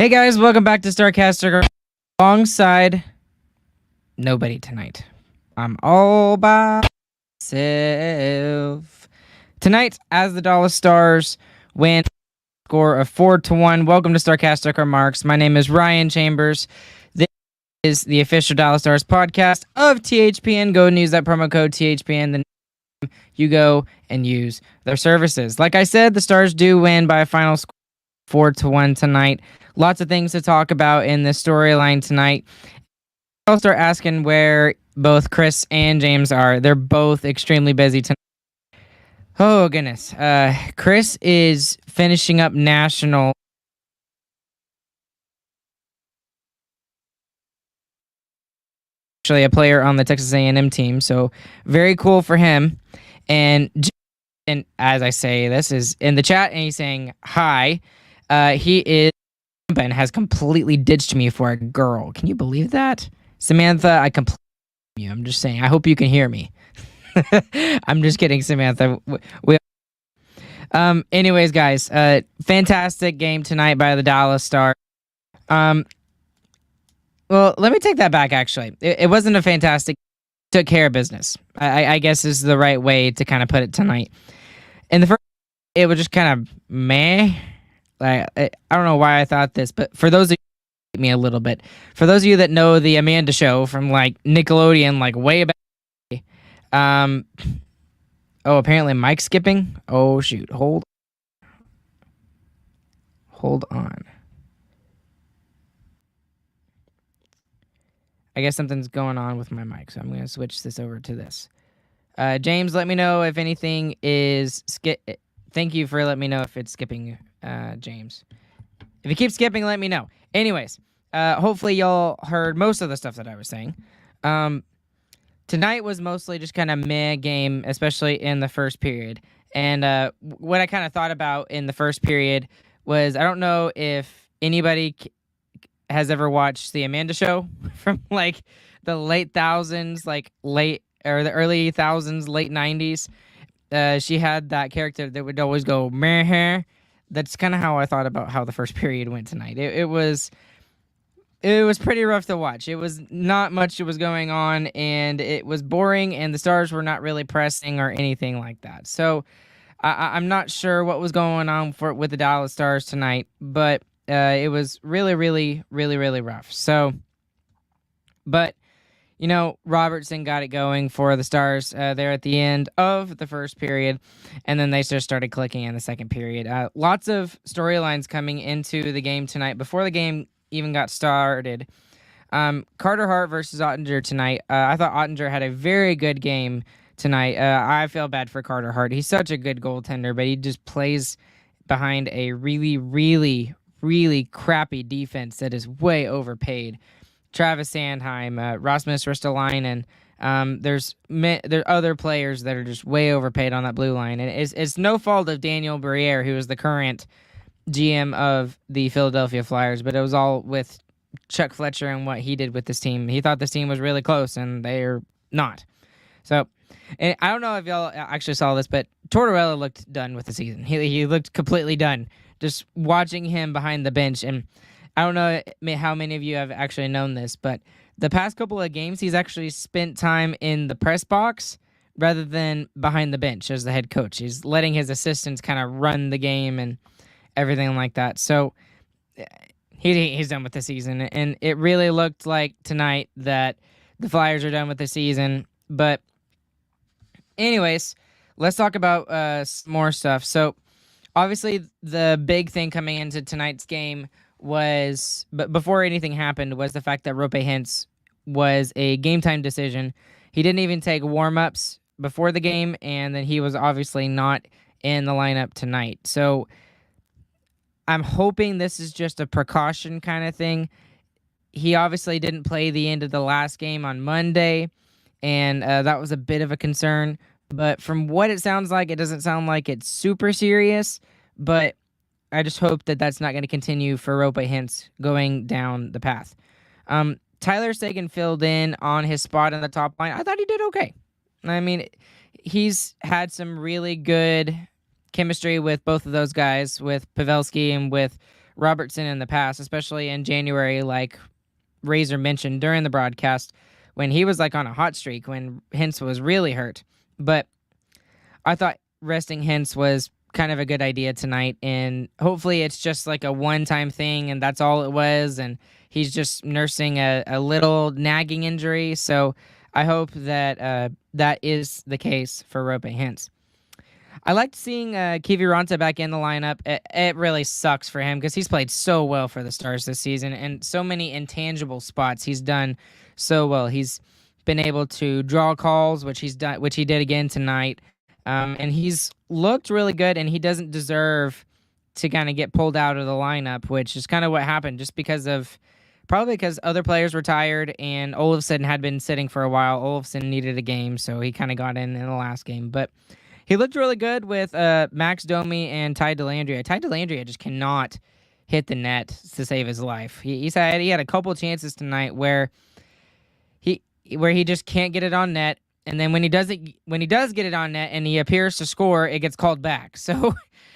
Hey guys, welcome back to Starcaster. Alongside nobody tonight. I'm all by myself. Tonight, as the Dallas Stars win score of 4-1. Welcome to Starcaster Remarks. My name is Ryan Chambers. This is the official Dallas Stars podcast of THPN. Go and use that promo code THPN. Then you go and use their services. Like I said, the Stars do win by a final score 4-1 tonight. Lots of things to talk about in this storyline tonight. I'll start asking where both Chris and James are. They're both extremely busy tonight. Oh, goodness. Chris is finishing up national. Actually, a player on the Texas A&M team, so very cool for him. And as I say, this is in the chat, and he's saying hi. He is and has completely ditched me for a girl. Can you believe that? Samantha, I completely you. I'm just saying. I hope you can hear me. I'm just kidding, Samantha. Anyways, guys, fantastic game tonight by the Dallas Stars. Well, let me take that back, actually. It wasn't a fantastic... Took care of business. I guess is the right way to kind of put it tonight. In the first... It was just kind of meh. I don't know why I thought this, but for those of you me a little bit, for those of you that know the Amanda Show from like Nickelodeon, like way back, oh, apparently Mike's skipping. Oh shoot, hold on. I guess something's going on with my mic, so I'm gonna switch this over to this. James, let me know if anything is Thank you for letting me know if it's skipping. James, if you keep skipping, let me know. Anyways, hopefully y'all heard most of the stuff that I was saying. Tonight was mostly just kind of meh game, especially in the first period. And what I kind of thought about in the first period was, I don't know if anybody has ever watched the Amanda Show from like the late thousands, like the early thousands, late 90s. She had that character that would always go meh. That's kind of how I thought about how the first period went tonight. It was pretty rough to watch. It was not much that was going on, and it was boring, and the Stars were not really pressing or anything like that. So I'm not sure what was going on with the Dallas Stars tonight, but it was really, really, really, really rough. So, but you know, Robertson got it going for the Stars there at the end of the first period, and then they just started clicking in the second period. Lots of storylines coming into the game tonight. Before the game even got started, Carter Hart versus Ottinger tonight. I thought Ottinger had a very good game tonight. I feel bad for Carter Hart. He's such a good goaltender, but he just plays behind a really, really, really crappy defense that is way overpaid. Travis Sandheim, Rasmus Ristolainen. There's other players that are just way overpaid on that blue line, and it's no fault of Daniel Briere, who is the current GM of the Philadelphia Flyers, but it was all with Chuck Fletcher and what he did with this team. He thought this team was really close, and they're not. So, and I don't know if y'all actually saw this, but Tortorella looked done with the season. He looked completely done. Just watching him behind the bench, and I don't know how many of you have actually known this, but the past couple of games, he's actually spent time in the press box rather than behind the bench as the head coach. He's letting his assistants kind of run the game and everything like that. So he's done with the season, and it really looked like tonight that the Flyers are done with the season. But anyways, let's talk about some more stuff. So obviously the big thing coming into tonight's game was, but before anything happened, was the fact that Roope Hintz was a game time decision. He didn't even take warm-ups before the game, and then he was obviously not in the lineup tonight. So I'm hoping this is just a precaution kind of thing. He obviously didn't play the end of the last game on Monday, and that was a bit of a concern. But from what it sounds like, it doesn't sound like it's super serious, but I just hope that that's not going to continue for Roope Hintz going down the path. Tyler Seguin filled in on his spot in the top line. I thought he did okay. I mean, he's had some really good chemistry with both of those guys, with Pavelski and with Robertson in the past, especially in January, like Razor mentioned during the broadcast, when he was like on a hot streak, when Hintz was really hurt. But I thought resting Hintz was kind of a good idea tonight, and hopefully it's just like a one-time thing, and that's all it was, and he's just nursing a little nagging injury. So I hope that that is the case for Roope Hintz. I liked seeing Kiviranta back in the lineup. It really sucks for him because he's played so well for the Stars this season, and so many intangible spots he's done so well. He's been able to draw calls, which he did again tonight, and he's looked really good. And he doesn't deserve to kind of get pulled out of the lineup, which is kind of what happened, just probably because other players were tired and Olofsson had been sitting for a while. Olofsson needed a game, so he kind of got in the last game, but. He looked really good with Max Domi and Ty Dellandrea. Ty Dellandrea just cannot hit the net to save his life. He had a couple chances tonight where he just can't get it on net, and then when he does get it on net and he appears to score, it gets called back. So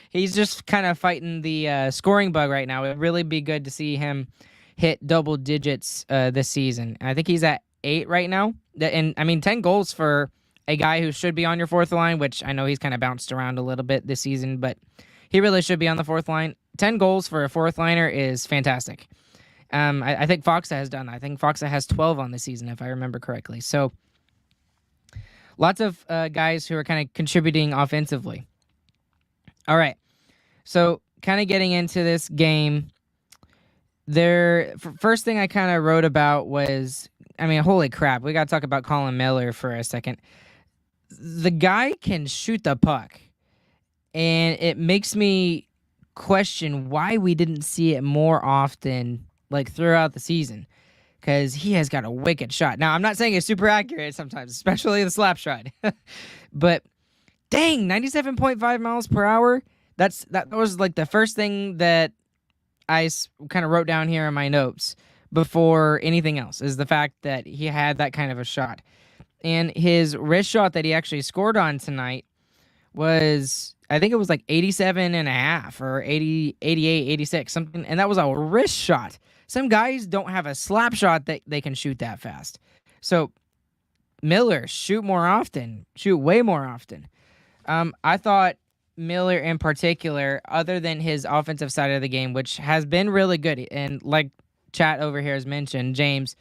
he's just kind of fighting the scoring bug right now. It'd really be good to see him hit double digits this season. I think he's at 8 right now, and I mean 10 goals for a guy who should be on your fourth line, which I know he's kind of bounced around a little bit this season, but he really should be on the fourth line. 10 goals for a fourth liner is fantastic. I think Faksa has done that. I think Faksa has 12 on the season, if I remember correctly. So lots of guys who are kind of contributing offensively. All right. So kind of getting into this game, first thing I kind of wrote about was, I mean, holy crap, we got to talk about Colin Miller for a second. The guy can shoot the puck, and it makes me question why we didn't see it more often, like throughout the season, because he has got a wicked shot. Now, I'm not saying it's super accurate sometimes, especially the slap shot, but dang, 97.5 miles per hour. That was like the first thing that I kind of wrote down here in my notes before anything else, is the fact that he had that kind of a shot. And his wrist shot that he actually scored on tonight was, I think it was like 87.5 or 80, 88, 86, something. And that was a wrist shot. Some guys don't have a slap shot that they can shoot that fast. So Miller, shoot more often, shoot way more often. I thought Miller in particular, other than his offensive side of the game, which has been really good. And like chat over here has mentioned, James,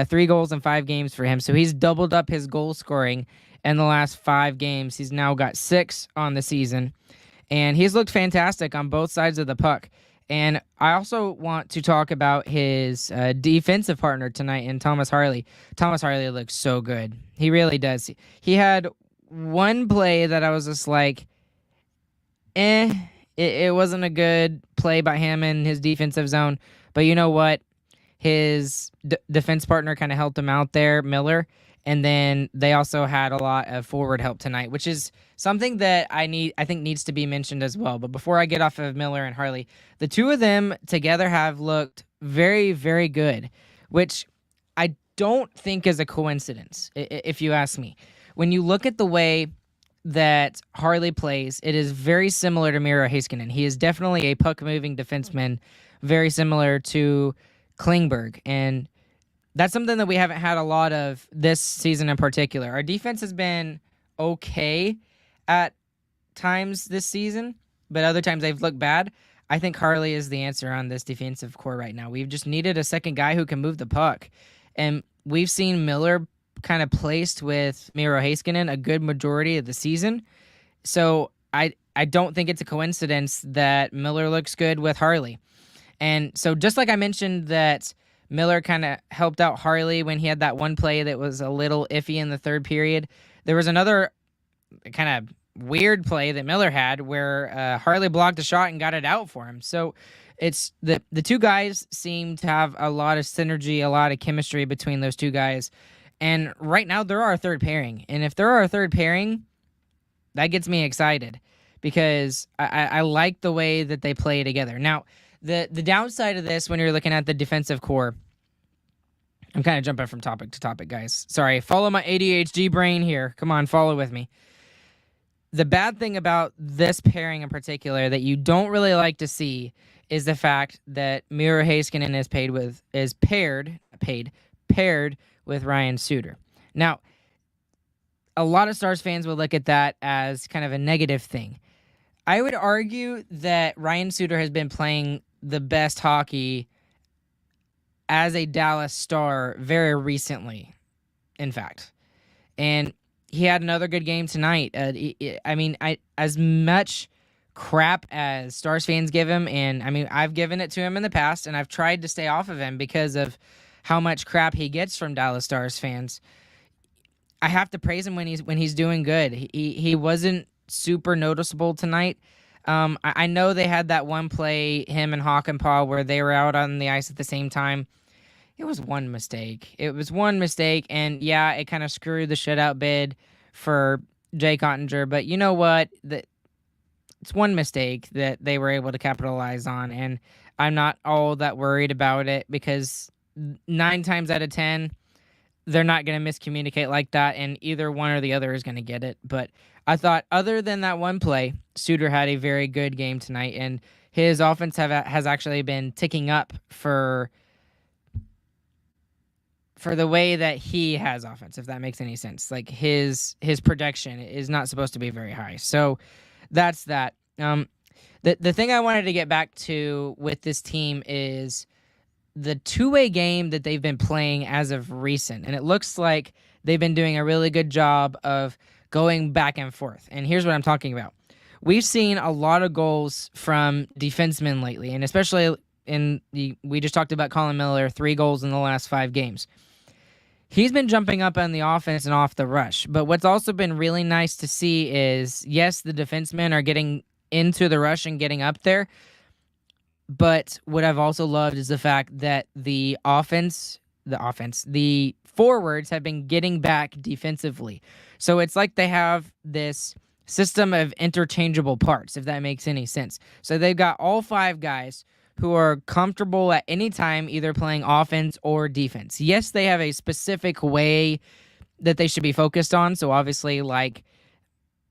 3 goals in 5 games for him. So he's doubled up his goal scoring in the last 5 games. He's now got 6 on the season, and he's looked fantastic on both sides of the puck. And I also want to talk about his defensive partner tonight in Thomas Harley. Thomas Harley looks so good. He really does. He had one play that I was just like, it wasn't a good play by him in his defensive zone. But you know what? His defense partner kind of helped him out there, Miller, and then they also had a lot of forward help tonight, which is something that I think needs to be mentioned as well. But before I get off of Miller and Harley, the two of them together have looked very, very good, which I don't think is a coincidence, if you ask me. When you look at the way that Harley plays, it is very similar to Miro Heiskanen. He is definitely a puck-moving defenseman, very similar to Klingberg, and that's something that we haven't had a lot of this season in particular. Our defense has been okay at times this season, but other times they've looked bad. I think Harley is the answer on this defensive core right now. We've just needed a second guy who can move the puck, and we've seen Miller kind of placed with Miro Heiskanen a good majority of the season. So I don't think it's a coincidence that Miller looks good with Harley. And so just like I mentioned that Miller kind of helped out Harley when he had that one play that was a little iffy in the third period, there was another kind of weird play that Miller had where Harley blocked a shot and got it out for him. So it's the two guys seem to have a lot of synergy, a lot of chemistry between those two guys. And right now they're our third pairing. And if they're our third pairing, that gets me excited because I like the way that they play together. Now, the downside of this when you're looking at the defensive core, I'm kind of jumping from topic to topic, guys. Sorry, follow my ADHD brain here. Come on, follow with me. The bad thing about this pairing in particular that you don't really like to see is the fact that Miro Heiskanen is paired with Ryan Suter. Now, a lot of Stars fans would look at that as kind of a negative thing. I would argue that Ryan Suter has been playing the best hockey as a Dallas Star very recently, in fact. And he had another good game tonight. As much crap as Stars fans give him, and I mean, I've given it to him in the past, and I've tried to stay off of him because of how much crap he gets from Dallas Stars fans. I have to praise him when he's doing good. He wasn't super noticeable tonight. I know they had that one play, him and Hakanpää, where they were out on the ice at the same time. It was one mistake. And yeah, it kind of screwed the shutout bid for Jake Ottinger. But you know what? It's one mistake that they were able to capitalize on, and I'm not all that worried about it because 9 times out of 10, they're not going to miscommunicate like that, and either one or the other is going to get it. But I thought, other than that one play, Suter had a very good game tonight, and his offense has actually been ticking up for the way that he has offense, if that makes any sense. Like his production is not supposed to be very high. So that's that. The thing I wanted to get back to with this team is the two-way game that they've been playing as of recent. And it looks like they've been doing a really good job of going back and forth. And here's what I'm talking about. We've seen a lot of goals from defensemen lately, and especially we just talked about Colin Miller, 3 goals in the last 5 games. He's been jumping up on the offense and off the rush. But what's also been really nice to see is, yes, the defensemen are getting into the rush and getting up there. But what I've also loved is the fact that the forwards have been getting back defensively. So it's like they have this system of interchangeable parts, if that makes any sense. So they've got all 5 guys who are comfortable at any time either playing offense or defense. Yes, they have a specific way that they should be focused on. So obviously, like,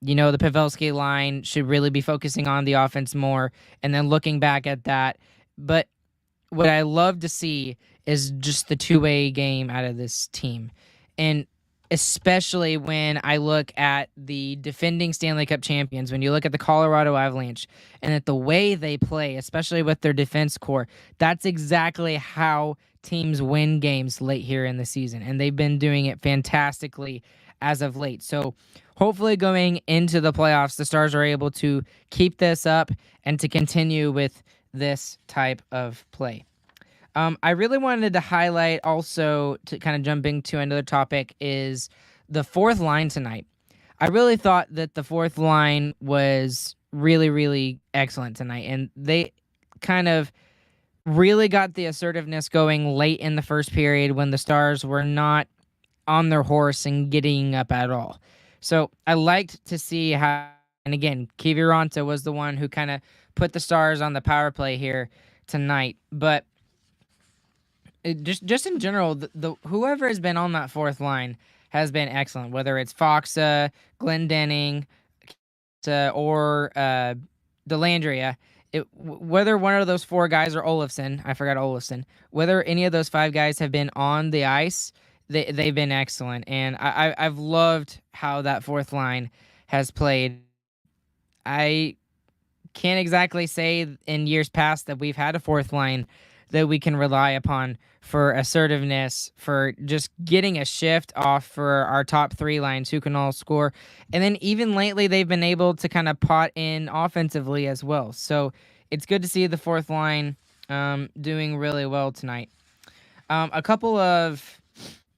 the Pavelski line should really be focusing on the offense more and then looking back at that. But what I love to see is just the two-way game out of this team. And especially when I look at the defending Stanley Cup champions, when you look at the Colorado Avalanche and at the way they play, especially with their defense core, that's exactly how teams win games late here in the season. And they've been doing it fantastically as of late. So hopefully going into the playoffs, the Stars are able to keep this up and to continue with this type of play. I really wanted to highlight also, to kind of jumping to another topic, is the fourth line tonight. I really thought that the fourth line was really, really excellent tonight, and they kind of really got the assertiveness going late in the first period when the Stars were not on their horse and getting up at all. So I liked to see how, and again, Kiviranta was the one who kind of put the Stars on the power play here tonight. But just in general, the whoever has been on that fourth line has been excellent, whether it's Foxa, Glendening, or Dellandrea. Whether one of those 4 guys or Olofsson, I forgot Olofsson, whether any of those 5 guys have been on the ice, they've been excellent. And I've loved how that fourth line has played. I can't exactly say in years past that we've had a fourth line that we can rely upon for assertiveness, for just getting a shift off for our top 3 lines who can all score. And then even lately, they've been able to kind of pot in offensively as well. So it's good to see the fourth line doing really well tonight. A couple of...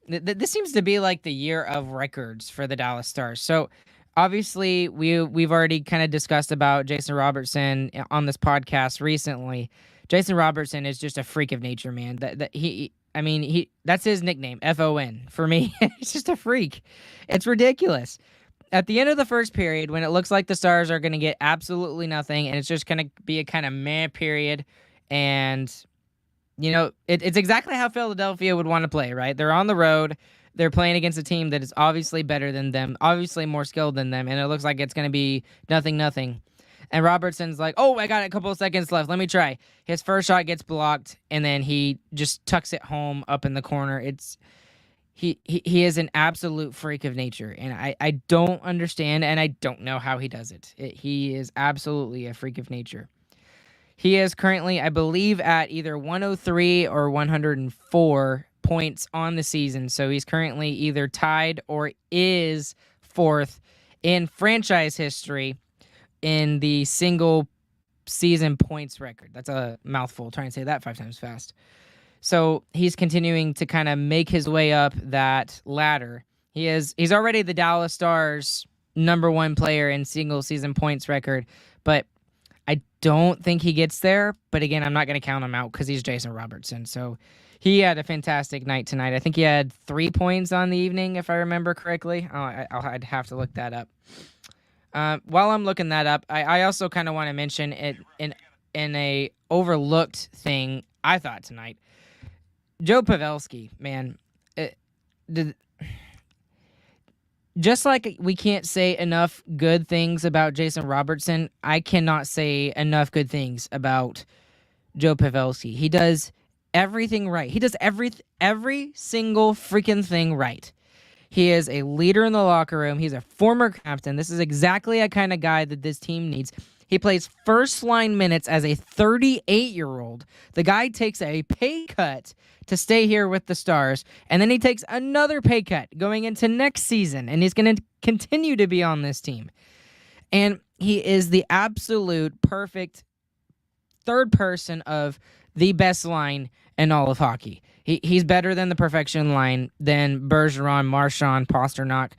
This seems to be like the year of records for the Dallas Stars. So obviously, we've already kind of discussed about Jason Robertson on this podcast recently. Jason Robertson is just a freak of nature, man. That's his nickname, FON. For me, it's just a freak. It's ridiculous. At the end of the first period, when it looks like the Stars are going to get absolutely nothing, and it's just going to be a kind of meh period, and it's exactly how Philadelphia would want to play, right? They're on the road. they're playing against a team that is obviously better than them, obviously more skilled than them, and it looks like it's going to be 0-0. And Robertson's like, oh, I got a couple of seconds left. Let me try. His first shot gets blocked, and then he just tucks it home up in the corner. He is an absolute freak of nature, and I don't understand, and I don't know how he does it. He is absolutely a freak of nature. He is currently, I believe, at either 103 or 104 points on the season, so he's currently either tied or is fourth in franchise history in the single season points record. That's a mouthful, trying to say that 5 times fast. So he's continuing to kind of make his way up that ladder. He's already the Dallas Stars' #1 player in single season points record, but I don't think he gets there. But again, I'm not going to count him out because he's Jason Robertson. So he had a fantastic night tonight. I think he had 3 points on the evening, if I remember correctly. I'd have to look that up. While I'm looking that up, I also kind of want to mention it in a overlooked thing I thought tonight. Joe Pavelski, man, just like we can't say enough good things about Jason Robertson, I cannot say enough good things about Joe Pavelski. He does everything right. He does every single freaking thing right. He is a leader in the locker room. He's a former captain. This is exactly a kind of guy that this team needs. He plays first-line minutes as a 38-year-old. The guy takes a pay cut to stay here with the Stars, and then he takes another pay cut going into next season, and he's going to continue to be on this team. And he is the absolute perfect third person of the best line in all of hockey. He's better than the perfection line, than Bergeron, Marchand, Pastrnak.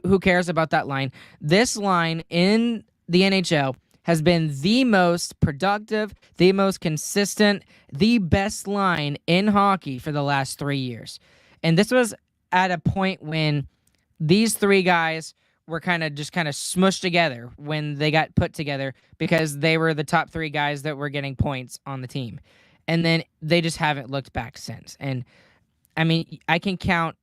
Who cares about that line? This line in the NHL has been the most productive, the most consistent, the best line in hockey for the last 3 years. And this was at a point when these 3 guys were kind of smushed together when they got put together because they were the top 3 guys that were getting points on the team. And then they just haven't looked back since. And I mean, I can count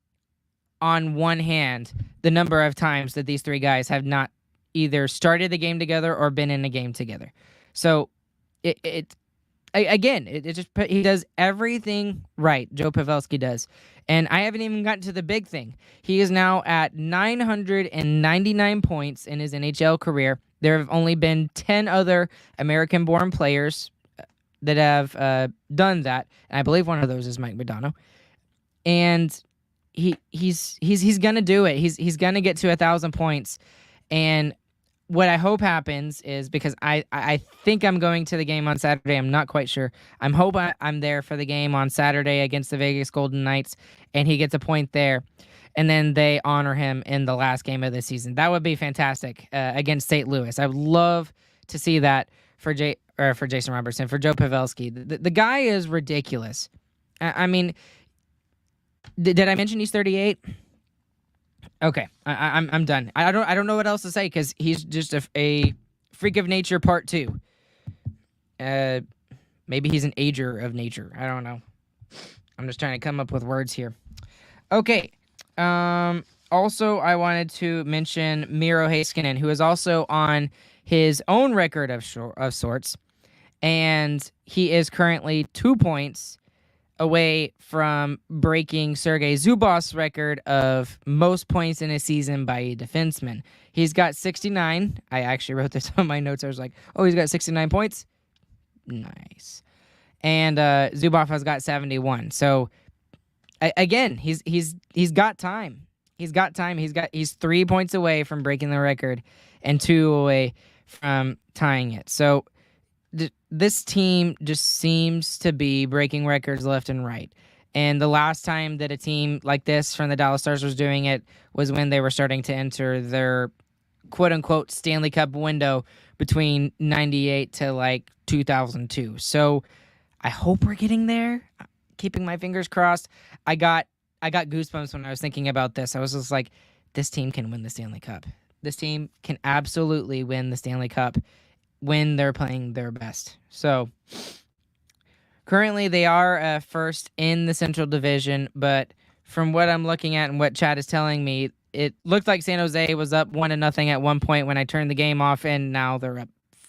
on one hand the number of times that these 3 guys have not either started the game together or been in a game together. So he does everything right. Joe Pavelski does. And I haven't even gotten to the big thing. He is now at 999 points in his NHL career. There have only been 10 other American-born players that have done that. And I believe one of those is Mike Modano. And he's gonna do it. He's gonna get to 1,000 points. And what I hope happens is, because I think I'm going to the game on Saturday. I'm not quite sure. I'm there for the game on Saturday against the Vegas Golden Knights, and he gets a point there. And then they honor him in the last game of the season. That would be fantastic against St. Louis. I would love to see that for Jason Robertson, for Joe Pavelski. The guy is ridiculous. I mean, did I mention he's 38? Okay, I'm done. I don't know what else to say because he's just a freak of nature part 2. Maybe he's an ager of nature. I don't know. I'm just trying to come up with words here. Okay. Also, I wanted to mention Miro Heiskanen, who is also on his own record of sorts, and he is currently 2 points away from breaking Sergei Zubov's record of most points in a season by a defenseman. He's got 69. I actually wrote this on my notes. I was like, oh, he's got 69 points? Nice. And Zubov has got 71. So, again, he's got time. He's got time. He's 3 points away from breaking the record and 2 away from tying it. So, this team just seems to be breaking records left and right. And the last time that a team like this from the Dallas Stars was doing it was when they were starting to enter their quote-unquote Stanley Cup window between 98 to 2002. So I hope we're getting there. Keeping my fingers crossed. I got goosebumps when I was thinking about this. I was just like, this team can win the Stanley Cup. This team can absolutely win the Stanley Cup when they're playing their best. So currently they are first in the Central Division, but from what I'm looking at and what chat is telling me, it looked like San Jose was up 1-0 at one point when I turned the game off, and now they're up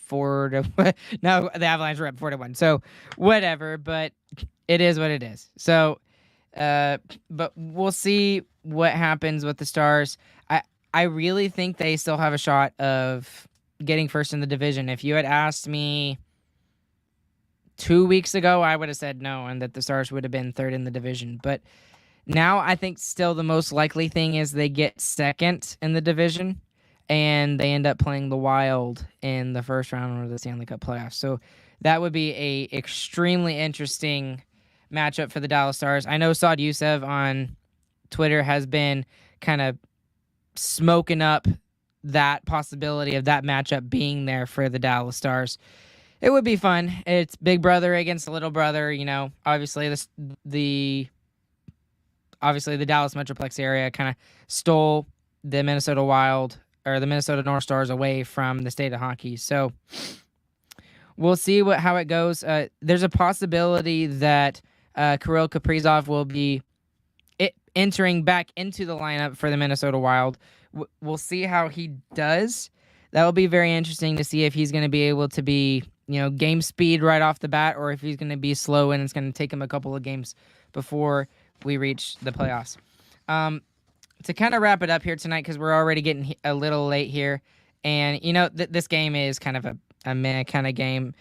4-. Now the Avalanche are up 4-1. So whatever, but it is what it is. So, but we'll see what happens with the Stars. I really think they still have a shot of getting first in the division. If you had asked me 2 weeks ago, I would have said no, and that the Stars would have been third in the division. But now I think still the most likely thing is they get second in the division, and they end up playing the Wild in the first round of the Stanley Cup playoffs. So that would be a extremely interesting matchup for the Dallas Stars. I know Saad Youssef on Twitter has been kind of smoking up that possibility of that matchup being there for the Dallas Stars. It would be fun. It's big brother against little brother. Obviously the Dallas Metroplex area kind of stole the Minnesota Wild or the Minnesota North Stars away from the state of hockey. So we'll see how it goes. There's a possibility that Kirill Kaprizov will be entering back into the lineup for the Minnesota Wild. We'll see how he does. That will be very interesting to see if he's going to be able to be, game speed right off the bat, or if he's going to be slow and it's going to take him a couple of games before we reach the playoffs. To kind of wrap it up here tonight, because we're already getting a little late here, and this game is kind of a meh kind of game.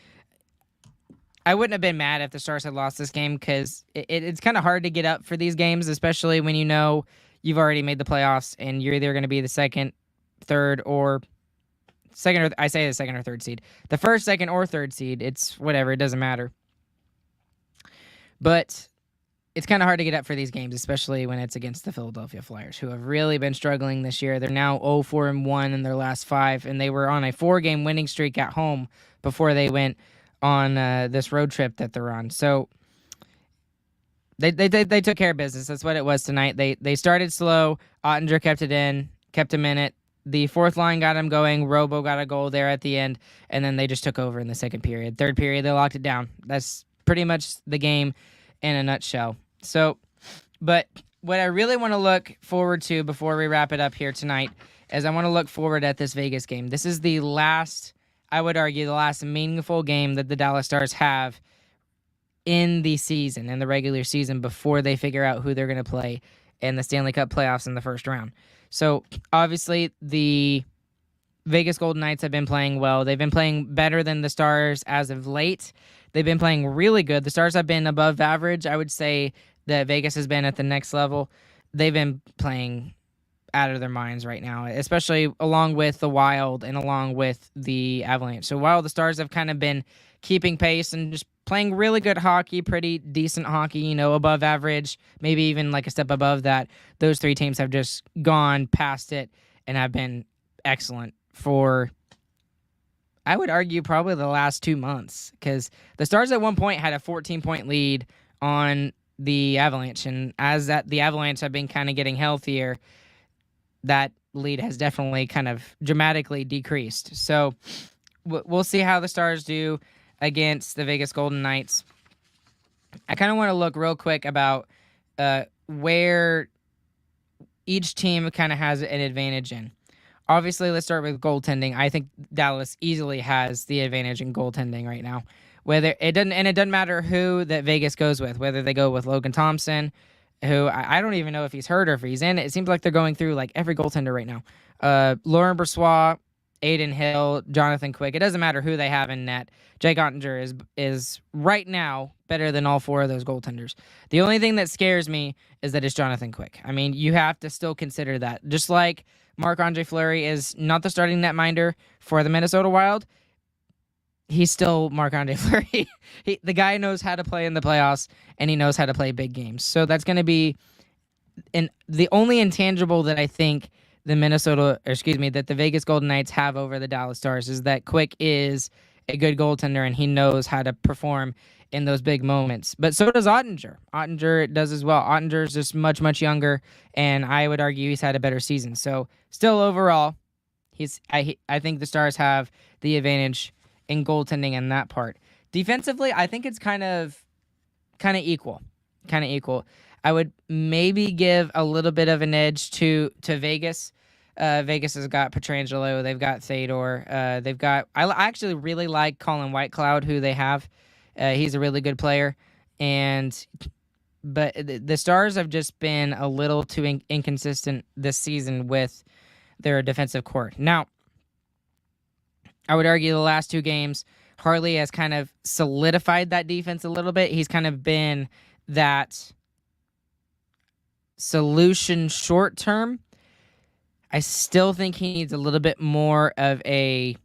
I wouldn't have been mad if the Stars had lost this game, because it's kind of hard to get up for these games, especially when you've already made the playoffs and you're either going to be the second, third, or second, or I say the second or third seed. The first, second, or third seed, it's whatever, it doesn't matter. But it's kind of hard to get up for these games, especially when it's against the Philadelphia Flyers, who have really been struggling this year. They're now 0-4-1 in their last 5, and they were on a 4-game winning streak at home before they went on this road trip that they're on. So they took care of business. That's what it was tonight. They started slow. Ottinger kept him in it. The fourth line got him going. Robo got a goal there at the end, and then they just took over in the second period. Third period, they locked it down. That's pretty much the game in a nutshell. So, but what I really want to look forward to before we wrap it up here tonight is I want to look forward at this Vegas game. This is the last, I would argue, the last meaningful game that the Dallas Stars have in the season, in the regular season, before they figure out who they're going to play in the Stanley Cup playoffs in the first round. So, obviously, the Vegas Golden Knights have been playing well. They've been playing better than the Stars as of late. They've been playing really good. The Stars have been above average. I would say that Vegas has been at the next level. They've been playing out of their minds right now, especially along with the Wild and along with the Avalanche. So while the Stars have kind of been keeping pace and just playing really good hockey, pretty decent hockey, above average, maybe even like a step above that, those three teams have just gone past it and have been excellent for, I would argue, probably the last 2 months, because the Stars at one point had a 14-point lead on the Avalanche, and as the Avalanche have been kind of getting healthier, that lead has definitely kind of dramatically decreased. So we'll see how the Stars do against the Vegas Golden Knights. I kind of want to look real quick about where each team kind of has an advantage in. Obviously, let's start with goaltending. I think Dallas easily has the advantage in goaltending right now. It doesn't matter who that Vegas goes with, whether they go with Logan Thompson, who I don't even know if he's hurt or if he's in. It seems like they're going through like every goaltender right now. Laurent Brossoit, Aiden Hill, Jonathan Quick. It doesn't matter who they have in net. Jake Ottinger is right now better than all 4 of those goaltenders. The only thing that scares me is that it's Jonathan Quick. I mean, you have to still consider that. Just like Marc-Andre Fleury is not the starting netminder for the Minnesota Wild, he's still Marc-Andre Fleury. The guy knows how to play in the playoffs, and he knows how to play big games. So that's going to be the only intangible that I think that the Vegas Golden Knights have over the Dallas Stars is that Quick is a good goaltender, and he knows how to perform in those big moments. But so does Ottinger. Ottinger does as well. Ottinger's just much, much younger, and I would argue he's had a better season. So still overall, I think the Stars have the advantage in goaltending in that part. Defensively, I think it's kind of equal. I would maybe give a little bit of an edge to Vegas. Vegas has got Petrangelo. They've got Theodore. They've got. I actually really like Colin Whitecloud, who they have. He's a really good player, but the Stars have just been a little too inconsistent this season with their defensive core. Now, I would argue the last 2 games, Harley has kind of solidified that defense a little bit. He's kind of been that solution short term. I still think he needs a little bit more of he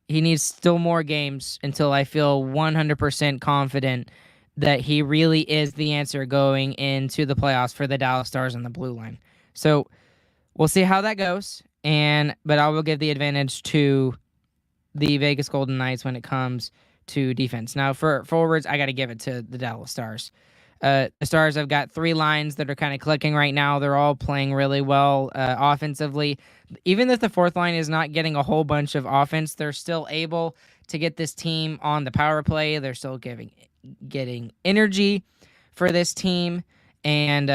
needs still more games until I feel 100% confident that he really is the answer going into the playoffs for the Dallas Stars on the blue line. So we'll see how that goes. But I will give the advantage to the Vegas Golden Knights when it comes to defense. Now, for forwards, I got to give it to the Dallas Stars. The Stars have got 3 lines that are kind of clicking right now. They're all playing really well offensively. Even if the 4th line is not getting a whole bunch of offense, they're still able to get this team on the power play. They're still getting energy for this team, and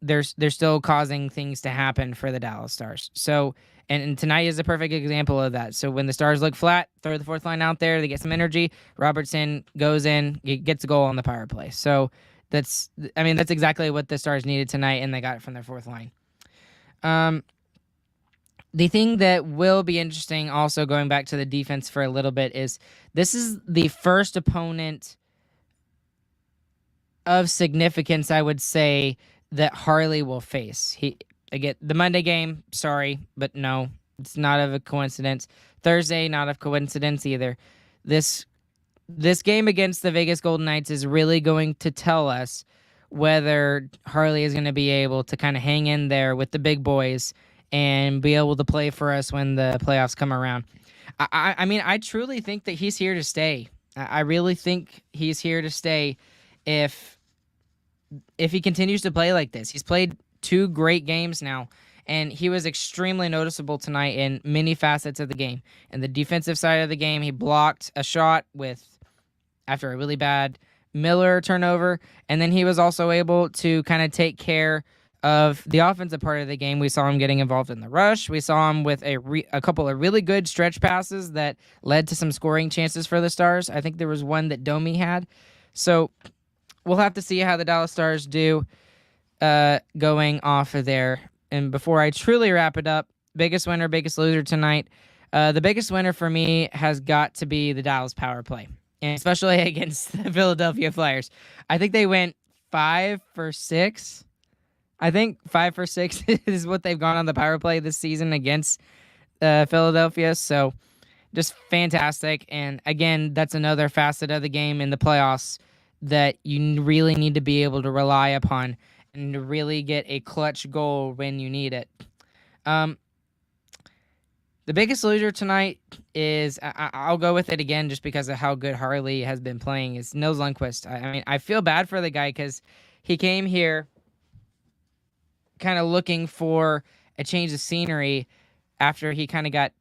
they're still causing things to happen for the Dallas Stars. So, and tonight is a perfect example of that. So when the Stars look flat, throw the 4th line out there. They get some energy. Robertson goes in, gets a goal on the power play. So that's exactly what the Stars needed tonight, and they got it from their 4th line. The thing that will be interesting, also going back to the defense for a little bit, is this is the first opponent of significance, I would say, that Harley will face. Again, the Monday game, sorry, but no, it's not of a coincidence. Thursday, not of coincidence either. This game against the Vegas Golden Knights is really going to tell us whether Harley is going to be able to kind of hang in there with the big boys and be able to play for us when the playoffs come around. I truly think that he's here to stay. I really think he's here to stay if he continues to play like this. He's played 2 great games now, and he was extremely noticeable tonight in many facets of the game. In the defensive side of the game, he blocked a shot after a really bad Miller turnover, and then he was also able to kind of take care of the offensive part of the game. We saw him getting involved in the rush. We saw him with a couple of really good stretch passes that led to some scoring chances for the Stars. I think there was one that Domi had. So we'll have to see how the Dallas Stars do going off of there. And before I truly wrap it up, biggest winner, biggest loser tonight. The biggest winner for me has got to be the Dallas power play, and especially against the Philadelphia Flyers. I think they went 5 for 6. I think 5 for 6 is what they've gone on the power play this season against Philadelphia. So just fantastic. And again, that's another facet of the game in the playoffs that you really need to be able to rely upon and to really get a clutch goal when you need it. The biggest loser tonight is, I'll go with it again just because of how good Harley has been playing, is Nils Lundkvist. I feel bad for the guy because he came here kind of looking for a change of scenery after he kind of got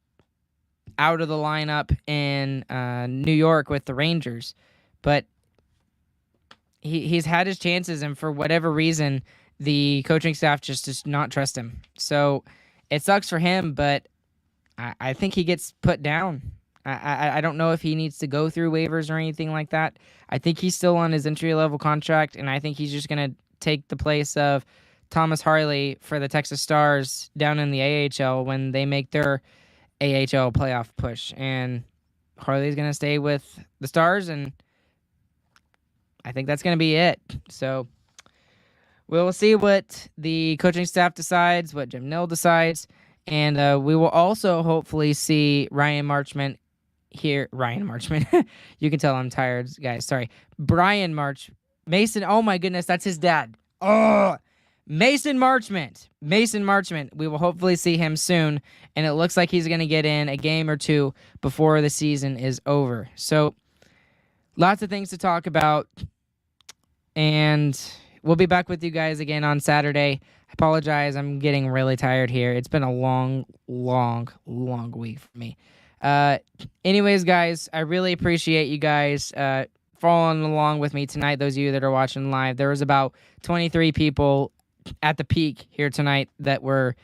out of the lineup in New York with the Rangers. But he's had his chances, and for whatever reason, the coaching staff just does not trust him. So it sucks for him, but I think he gets put down. I don't know if he needs to go through waivers or anything like that. I think he's still on his entry-level contract, and I think he's just going to take the place of Thomas Harley for the Texas Stars down in the AHL when they make their AHL playoff push. And Harley's going to stay with the Stars, and I think that's going to be it. So we'll see what the coaching staff decides, what Jim Nill decides, and we will also hopefully see Ryan Marchment here. Ryan Marchment. You can tell I'm tired, guys. Sorry. Brian Mason. Oh, my goodness. That's his dad. Oh, Mason Marchment. Mason Marchment. We will hopefully see him soon, and it looks like he's going to get in a game or 2 before the season is over. So lots of things to talk about, and we'll be back with you guys again on Saturday. I apologize. I'm getting really tired here. It's been a long week for me. Anyways, guys, I really appreciate you guys following along with me tonight, those of you that are watching live, there was about 23 people at the peak here tonight that were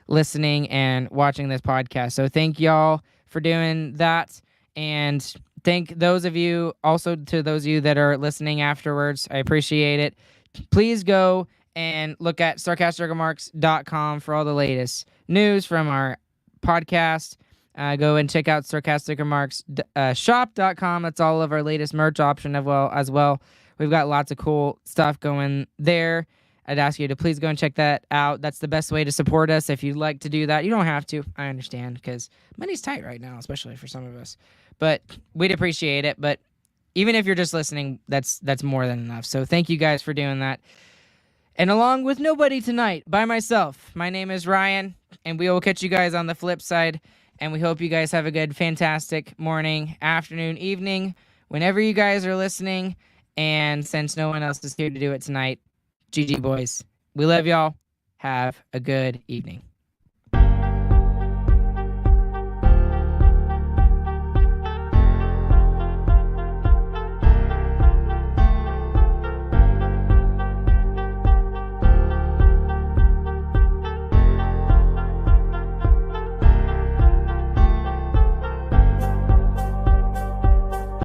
listening and watching this podcast. So thank y'all for doing that. And thank those of you, also to those of you that are listening afterwards. I appreciate it. Please go and look at sarcasticremarks.com for all the latest news from our podcast. Go and check out sarcasticremarks.shop.com. That's all of our latest merch option as well. We've got lots of cool stuff going there. I'd ask you to please go and check that out. That's the best way to support us. If you'd like to do that, you don't have to. I understand, because money's tight right now, especially for some of us. But we'd appreciate it. But even if you're just listening, that's more than enough. So thank you guys for doing that. And along with nobody tonight, by myself, my name is Ryan, and we will catch you guys on the flip side. And we hope you guys have a good, fantastic morning, afternoon, evening, whenever you guys are listening. And since no one else is here to do it tonight, GG boys. We love y'all. Have a good evening.